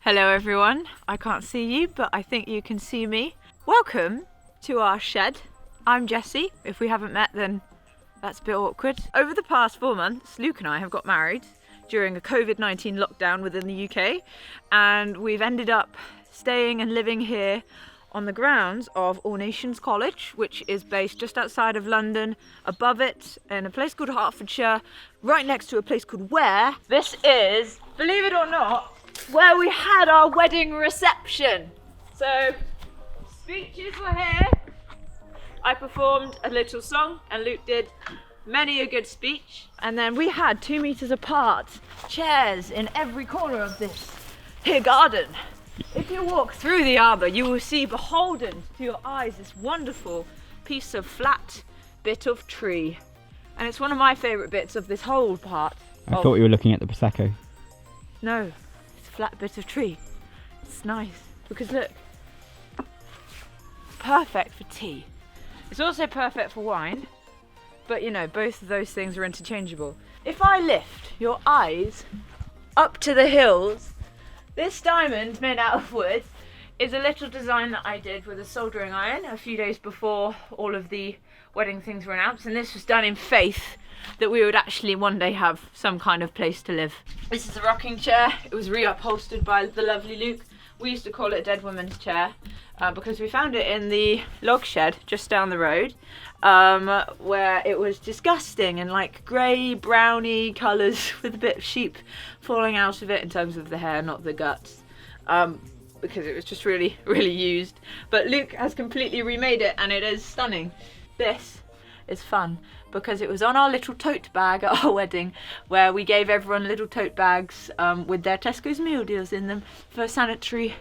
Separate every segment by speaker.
Speaker 1: Hello everyone, I can't see you, but I think you can see me. Welcome to our shed. I'm Jessie. If we haven't met, then that's a bit awkward. Over the past 4 months, Luke and I have got married during a COVID-19 lockdown within the UK, and we've ended up staying and living here on the grounds of All Nations College, which is based just outside of London, above it in a place called Hertfordshire, right next to a place called Ware. This is, believe it or not, where we had our wedding reception. So, speeches were here. I performed a little song and Luke did many a good speech. And then we had 2 meters apart chairs in every corner of this here garden. If you walk through the arbour, you will see beholden to your eyes this wonderful piece of flat bit of tree. And it's one of my favourite bits of this whole part.
Speaker 2: I thought you were looking at the Prosecco.
Speaker 1: No. Flat bit of tree. It's nice because look, perfect for tea. It's also perfect for wine, but you know, both of those things are interchangeable. If I lift your eyes up to the hills, this diamond made out of wood is a little design that I did with a soldering iron a few days before all of the wedding things were announced, and this was done in faith that we would actually one day have some kind of place to live. This is a rocking chair. It was reupholstered by the lovely Luke. We used to call it a dead woman's chair because we found it in the log shed just down the road, where it was disgusting and like grey browny colours with a bit of sheep falling out of it in terms of the hair, not the guts, because it was just really used. But Luke has completely remade it and it is stunning. This is fun because it was on our little tote bag at our wedding, where we gave everyone little tote bags with their Tesco's meal deals in them for sanitary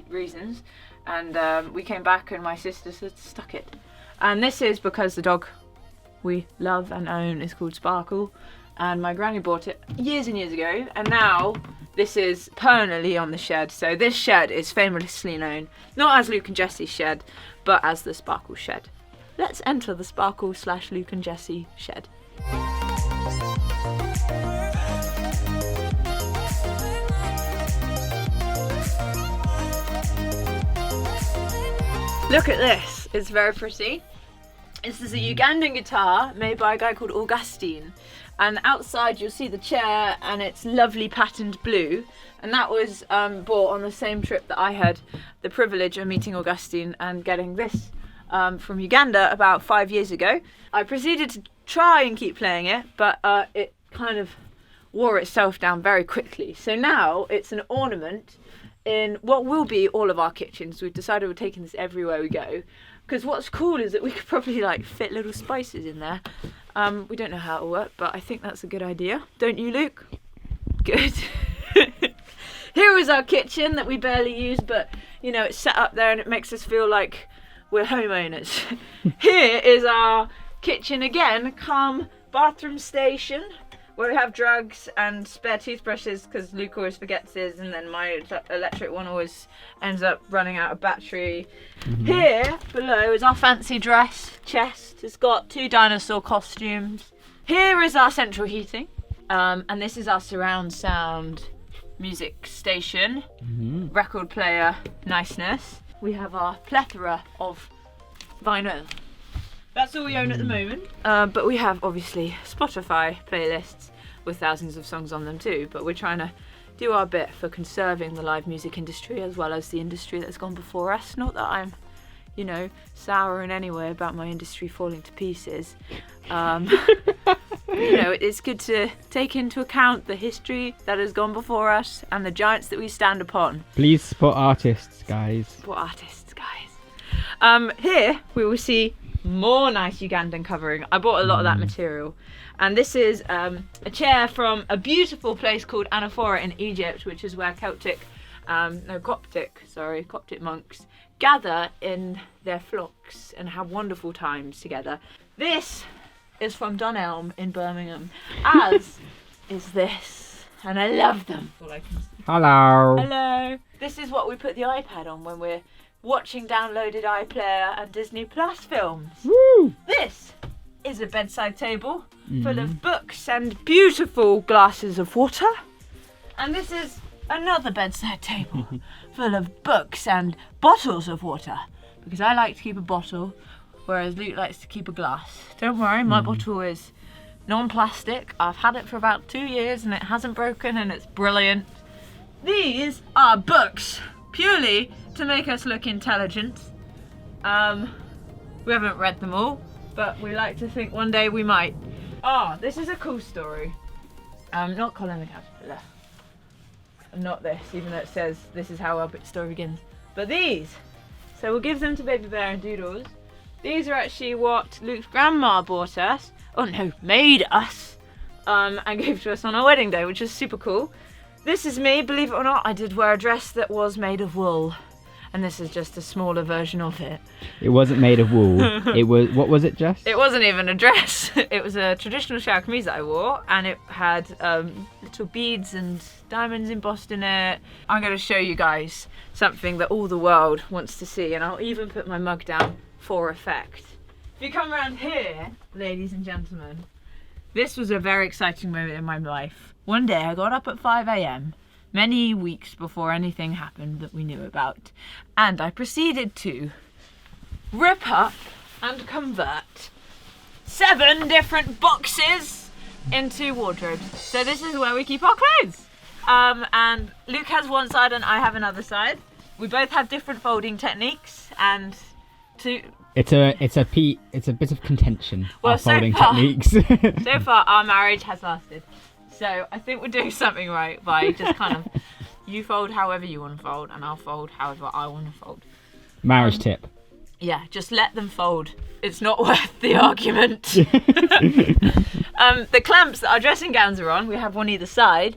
Speaker 1: reasons, and we came back and my sister stuck it. And this is because the dog we love and own is called Sparkle, and my granny bought it years and years ago, and now this is permanently on the shed. So this shed is famously known not as Luke and Jessie's shed, but as the Sparkle shed. Let's enter the Sparkle / Luke and Jessie shed. Look at this, it's very pretty. This is a Ugandan guitar made by a guy called Augustine. And outside you'll see the chair and it's lovely patterned blue. And that was bought on the same trip that I had the privilege of meeting Augustine and getting this from Uganda about 5 years ago. I proceeded to try and keep playing it, but it kind of wore itself down very quickly. So now it's an ornament in what will be all of our kitchens. We've decided we're taking this everywhere we go, because what's cool is that we could probably like fit little spices in there. We don't know how it'll work, but I think that's a good idea. Don't you, Luke? Good. Here is our kitchen that we barely use, but you know, it's set up there and it makes us feel like we're homeowners. Here is our kitchen again, come bathroom station, where we have drugs and spare toothbrushes because Luke always forgets his, and then my electric one always ends up running out of battery. Here below is our fancy dress chest. It's got 2 dinosaur costumes. Here is our central heating, and this is our surround sound music station, record player niceness. We have our plethora of vinyl. That's all we own at the moment. But we have obviously Spotify playlists with thousands of songs on them too. But we're trying to do our bit for conserving the live music industry as well as the industry that's gone before us. Not that I'm, you know, sour in any way about my industry falling to pieces. You know, it's good to take into account the history that has gone before us and the giants that we stand upon.
Speaker 2: Please support artists, guys.
Speaker 1: Support artists, guys. Here we will see more nice Ugandan covering. I bought a lot of that material. And this is a chair from a beautiful place called Anaphora in Egypt, which is where Coptic monks gather in their flocks and have wonderful times together. This is from Dunelm in Birmingham, as is this. And I love them.
Speaker 2: Hello.
Speaker 1: Hello. This is what we put the iPad on when we're watching downloaded iPlayer and Disney Plus films.
Speaker 2: Woo!
Speaker 1: This is a bedside table full of books and beautiful glasses of water. And this is another bedside table full of books and bottles of water, because I like to keep a bottle, whereas Luke likes to keep a glass. Don't worry, my bottle is non-plastic. I've had it for about 2 years and it hasn't broken, and it's brilliant. These are books, purely to make us look intelligent. We haven't read them all, but we like to think one day we might. This is a cool story. Not Colin the Caterpillar. Not this, even though it says this is how our story begins. But these. So we'll give them to Baby Bear and Doodles. These are actually what Luke's grandma bought us. Oh no, made us. And gave to us on our wedding day, which is super cool. This is me, believe it or not. I did wear a dress that was made of wool. And this is just a smaller version of it.
Speaker 2: It wasn't made of wool. It was, what was it, Jess?
Speaker 1: It wasn't even a dress. It was a traditional shower kameez that I wore, and it had little beads and diamonds embossed in it. I'm going to show you guys something that all the world wants to see, and I'll even put my mug down for effect. If you come around here, ladies and gentlemen, this was a very exciting moment in my life. One day I got up at 5 a.m, many weeks before anything happened that we knew about, and I proceeded to rip up and convert 7 different boxes into wardrobes. So this is where we keep our clothes. And Luke has one side and I have another side. We both have different folding techniques, and
Speaker 2: It's a bit of contention.
Speaker 1: Well,
Speaker 2: our folding
Speaker 1: so far,
Speaker 2: techniques.
Speaker 1: so far our marriage has lasted. So I think we're doing something right by just kind of, you fold however you want to fold and I'll fold however I want to fold.
Speaker 2: Marriage tip.
Speaker 1: Yeah, just let them fold. It's not worth the argument. The clamps that our dressing gowns are on, we have one either side.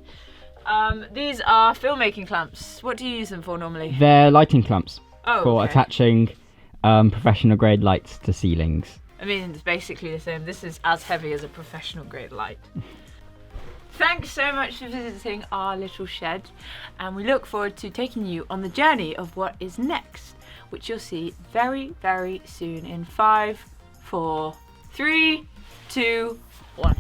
Speaker 1: These are filmmaking clamps. What do you use them for normally?
Speaker 2: They're lighting clamps for
Speaker 1: okay.
Speaker 2: attaching professional grade lights to ceilings.
Speaker 1: I mean, it's basically the same. This is as heavy as a professional grade light. Thanks so much for visiting our little shed, and we look forward to taking you on the journey of what is next, which you'll see very, very soon in 5, 4, 3, 2, 1.